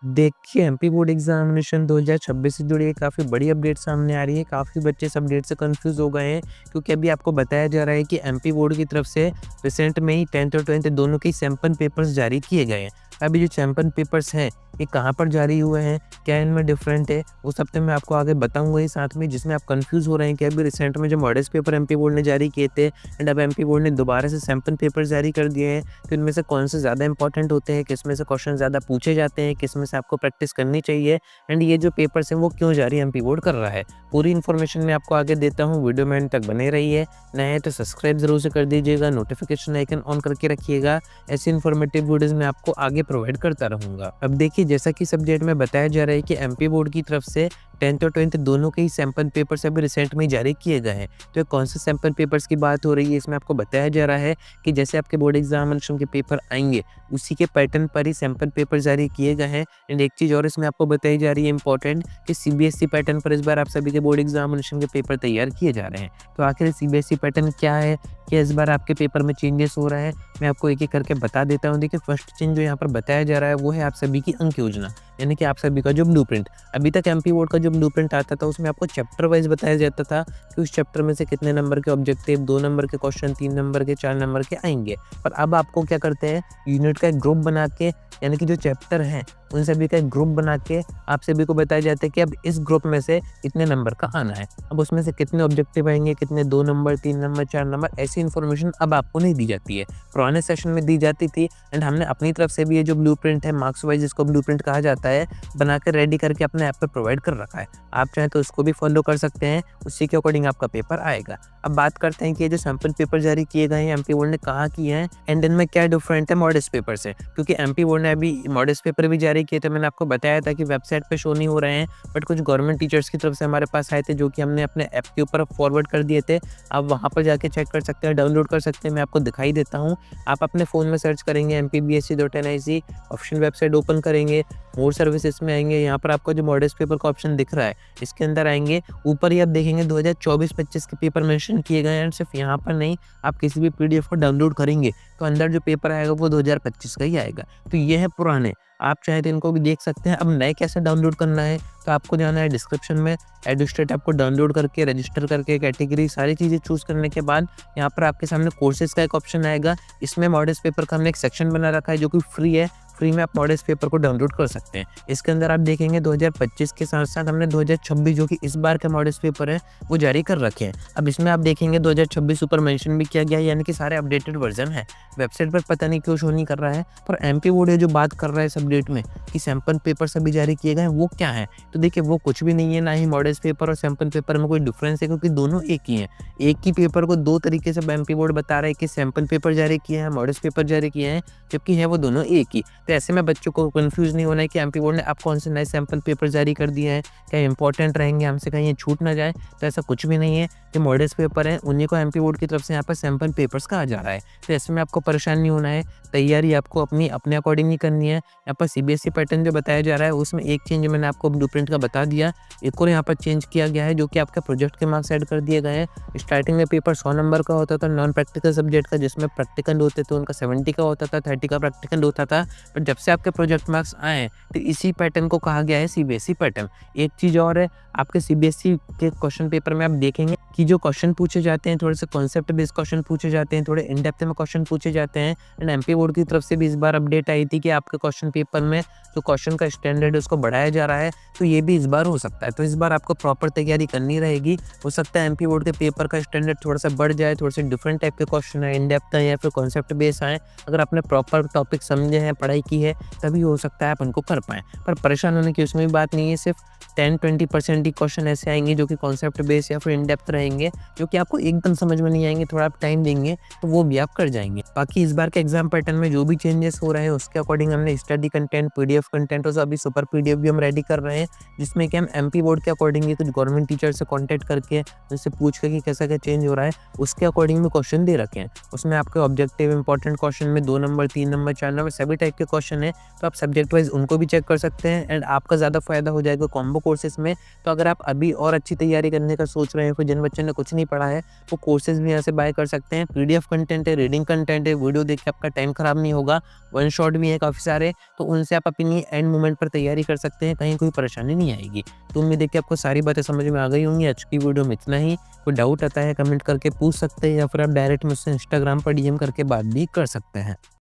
देखिए, MP board examination 2026 से जुड़ी एक काफ़ी बड़ी अपडेट सामने आ रही है। काफ़ी बच्चे इस अपडेट से कन्फ्यूज़ हो गए हैं क्योंकि अभी आपको बताया जा रहा है कि एमपी बोर्ड की तरफ से रिसेंट में ही 10th और 12th दोनों के सैंपल पेपर्स जारी किए गए हैं। अभी जो सैंपल पेपर्स हैं, ये कहाँ पर जारी हुए हैं, क्या इनमें डिफ़रेंट है, वो सब तो मैं आपको आगे बताऊँगा ही साथ में। जिसमें आप कन्फ्यूज़ हो रहे हैं कि अभी रिसेंट में जो मॉडल्स पेपर एमपी बोर्ड ने जारी किए थे एंड अब एमपी बोर्ड ने दोबारा से सैंपल पेपर जारी कर दिए हैं, तो इनमें से कौन से ज़्यादा इंपॉर्टेंट होते हैं, किस में से क्वेश्चन ज़्यादा पूछे जाते हैं, किस में से आपको प्रैक्टिस करनी चाहिए एंड ये जो पेपर्स हैं वो क्यों जारी एमपी बोर्ड कर रहा है। पूरी इन्फॉर्मेशन मैं आपको आगे देता हूँ, वीडियो में एंड तक बने रहिए। नए हैं तो सब्सक्राइब ज़रूर से कर दीजिएगा, नोटिफिकेशन आइकन ऑन करके रखिएगा। ऐसी इन्फॉर्मेटिव वीडियोज़ मैं आपको आगे प्रोवाइड करता रहूँगा। अब देखिए, जैसा कि सब्जेक्ट में बताया जा रहा है कि एमपी बोर्ड की तरफ से 10th और 12th दोनों के ही सैंपल पेपर्स अभी रिसेंट में ही जारी किए गए हैं। तो ये कौन से सैंपल पेपर्स की बात हो रही है, इसमें आपको बताया जा रहा है कि जैसे आपके बोर्ड एग्जामिनेशन के पेपर आएंगे, उसी के पैटर्न पर ही सैंपल पेपर जारी किए गए हैं। एंड एक चीज़ और इसमें आपको बताई जा रही है इंपॉर्टेंट, कि सीबीएसई पैटर्न पर इस बार आप सभी के बोर्ड एग्जामिनेशन के पेपर तैयार किए जा रहे हैं। तो आखिर सीबीएसई पैटर्न क्या है, क्या इस बार आपके पेपर में चेंजेस हो रहा है, मैं आपको एक-एक करके बता देता हूँ। देखिए, फर्स्ट चेंज जो यहाँ पर बताया जा रहा है वो है आप सभी की अंक योजना, यानी कि आप सभी का जो ब्लूप्रिंट। अभी तक एमपी बोर्ड का जो ब्लूप्रिंट आता था उसमें आपको चैप्टर वाइज बताया जाता था कि उस चैप्टर में से कितने नंबर के ऑब्जेक्टिव, 2 नंबर के क्वेश्चन, 3 नंबर के, 4 नंबर के आएँगे। पर अब आपको क्या करते हैं, यूनिट का एक ग्रुप बना के, यानी कि जो चैप्टर हैं उन सभी का एक ग्रुप बना के आप सभी को बताया जाता है कि अब इस ग्रुप में से इतने नंबर का आना है। अब उसमें से कितने ऑब्जेक्टिव आएँगे, कितने 2 नंबर, 3 नंबर, 4 नंबर, ऐसी इन्फॉर्मेशन अब आपको नहीं दी जाती है। पुराने सेशन में दी जाती थी एंड हमने अपनी तरफ से भी ये जो ब्लूप्रिंट है, मार्क्स वाइज जिसको ब्लूप्रिंट कहा जाता है, बनाकर रेडी करके अपने ऐप पे प्रोवाइड कर रखा है। आप चाहें तो उसको भी फॉलो कर सकते हैं, उसी के अकॉर्डिंग आपका पेपर आएगा। अब बात करते हैं कि ये जो सैंपल पेपर जारी किए गए हैं एमपी बोर्ड ने कहाँ किए हैं एंड इनमें क्या डिफरेंट है मॉडल्स पेपर से। क्योंकि एमपी बोर्ड ने अभी मॉडल्स पेपर भी जारी किए थे, मैंने आपको बताया था कि वेबसाइट पे शो नहीं हो रहे हैं, बट कुछ गवर्नमेंट टीचर्स की तरफ से हमारे पास आए थे जो कि हमने अपने ऐप के ऊपर फॉरवर्ड कर दिए थे। आप वहाँ पर जाके चेक कर सकते हैं, डाउनलोड कर सकते हैं, मैं आपको दिखाई देता हूँ। आप अपने फ़ोन में सर्च करेंगे mpbsc.nic, ऑप्शन वेबसाइट ओपन करेंगे, मोर सर्विसेज में आएंगे, यहाँ पर आपको जो मॉडल्स पेपर का ऑप्शन दिख रहा है इसके अंदर आएंगे। ऊपर ही आप देखेंगे 2024-25 के पेपर मेंशन किए गए हैं। सिर्फ यहाँ पर नहीं, आप किसी भी पीडीएफ को डाउनलोड करेंगे तो अंदर जो पेपर आएगा वो 2025 का ही आएगा। तो ये है पुराने, आप चाहे तो इनको भी देख सकते हैं। अब नए कैसे डाउनलोड करना है, तो आपको जाना है डिस्क्रिप्शन में, एडुस्टेट आपको डाउनलोड करके रजिस्टर करके कैटेगरी सारी चीज़ें चूज़ करने के बाद यहाँ पर आपके सामने कोर्सेज़ का एक ऑप्शन आएगा। इसमें मॉडल्स पेपर का हमने एक सेक्शन बना रखा है जो कि फ्री है। फ्री में आप मॉडल्स पेपर को डाउनलोड कर सकते हैं। इसके अंदर आप देखेंगे 2025 के साथ साथ हमने 2026 जो कि इस बार के मॉडल्स पेपर है वो जारी कर रखे हैं। अब इसमें आप देखेंगे 2026 ऊपर मेंशन भी किया गया है, यानी कि सारे अपडेटेड वर्जन है। वेबसाइट पर पता नहीं क्यों शो नहीं कर रहा है, पर एमपी बोर्ड है जो बात कर रहा है इस अपडेट में कि सैंपल पेपर सभी जारी किए गए हैं, वो क्या है। तो देखिए, वो कुछ भी नहीं है, ना ही मॉडल्स पेपर और सैंपल पेपर में कोई डिफरेंस है, क्योंकि दोनों एक ही हैं। एक ही पेपर को दो तरीके से एमपी बोर्ड बता रहा है कि सैंपल पेपर जारी किए हैं, मॉडल्स पेपर जारी किए हैं, जबकि है वो दोनों एक ही। तो ऐसे में बच्चों को कंफ्यूज नहीं होना है कि एमपी बोर्ड ने अब कौन से नए सैंपल पेपर जारी कर दिए हैं, क्या इंपॉर्टेंट रहेंगे, हमसे कहीं ये छूट ना जाए। तो ऐसा कुछ भी नहीं है, जो मॉडल्स पेपर हैं उन्हीं को एमपी बोर्ड की तरफ से यहाँ पर सैंपल पेपर्स कहा जा रहा है। तो ऐसे में आपको परेशान नहीं होना है, तैयारी आपको अपने अकॉर्डिंग ही करनी है। यहाँ पर सीबीएसई पैटर्न जो बताया जा रहा है उसमें एक चेंज मैंने आपको ब्लूप्रिंट का बता दिया, एक और यहाँ पर चेंज किया गया है जो कि आपके प्रोजेक्ट के मार्क्स ऐड कर दिए गए हैं। स्टार्टिंग में पेपर 100 नंबर का होता था नॉन प्रैक्टिकल सब्जेक्ट का, जिसमें प्रैक्टिकल होते थे उनका 70 का होता था, 30 का प्रैक्टिकल होता था। पर जब से आपके प्रोजेक्ट मार्क्स आए तो इसी पैटर्न को कहा गया है सीबीएसई पैटर्न। एक चीज़ और है, आपके सीबीएसई के क्वेश्चन पेपर में आप देखेंगे कि जो क्वेश्चन पूछे जाते हैं थोड़े से कॉन्सेप्ट बेस्ड क्वेश्चन पूछे जाते हैं, थोड़े इन डेप्थ में क्वेश्चन पूछे जाते हैं। एंड एमपी बोर्ड की तरफ से भी इस बार अपडेट आई थी कि आपके क्वेश्चन पेपर में जो क्वेश्चन का स्टैंडर्ड है उसको बढ़ाया जा रहा है, तो ये भी इस बार हो सकता है। तो इस बार आपको प्रॉपर तैयारी करनी रहेगी। हो सकता है एमपी बोर्ड के पेपर का स्टैंडर्ड थोड़ा सा बढ़ जाए, थोड़े से डिफरेंट टाइप के क्वेश्चन है, इन डेप्थ है या फिर कॉन्सेप्ट बेस्ड आए। अगर आपने प्रॉपर टॉपिक समझे हैं, पढ़ाई की है, तभी हो सकता है आप उनको कर पाएँ। पर परेशान होने की उसमें भी बात नहीं है, सिर्फ 10-20% ही क्वेश्चन ऐसे आएंगे जो कि कॉन्सेप्ट बेस्ड या फिर इन डेप्थ रहेंगे, जो कि आपको एकदम समझ में नहीं आएंगे, थोड़ा आप टाइम देंगे तो वो भी आप कर जाएंगे। बाकी इस बार के एग्जाम पैटर्न में जो भी चेंजेस हो रहे हैं उसके अकॉर्डिंग हमने स्टडी कंटेंट, पीडीएफ कंटेंट और अभी सुपर पीडीएफ भी हम रेडी कर रहे हैं, जिसमें कि हम एमपी बोर्ड के अकॉर्डिंग ही कुछ गवर्नमेंट टीचर से कॉन्टैक्ट करके उनसे पूछ के कि कैसा क्या चेंज हो रहा है उसके अकॉर्डिंग में क्वेश्चन दे रखे हैं। उसमें आपके ऑब्जेक्टिव इंपॉर्टेंट क्वेश्चन में 2 नंबर, 3 नंबर, 4 नंबर सभी टाइप के क्वेश्चन है, तो आप सब्जेक्ट वाइज उनको भी चेक कर सकते हैं एंड आपका ज़्यादा फायदा हो जाएगा कॉम्बो कोर्सेज में। तो अगर आप अभी और अच्छी तैयारी करने का सोच रहे हैं, फिर जिन बच्चे ने कुछ नहीं पढ़ा है वो कोर्सेज़ भी यहाँ से बाय कर सकते हैं। पीडीएफ कंटेंट है, रीडिंग कंटेंट है, वीडियो देख के आपका टाइम ख़राब नहीं होगा, वन शॉट भी है काफ़ी सारे, तो उनसे आप अपनी एंड मोमेंट पर तैयारी कर सकते हैं, कहीं कोई परेशानी नहीं आएगी। तो उम्मीद है कि आपको सारी बातें समझ में आ गई होंगी। आज की वीडियो में इतना ही। कोई डाउट आता है कमेंट करके पूछ सकते हैं या फिर आप डायरेक्ट मुझसे इंस्टाग्राम पर डीएम करके बात भी कर सकते हैं।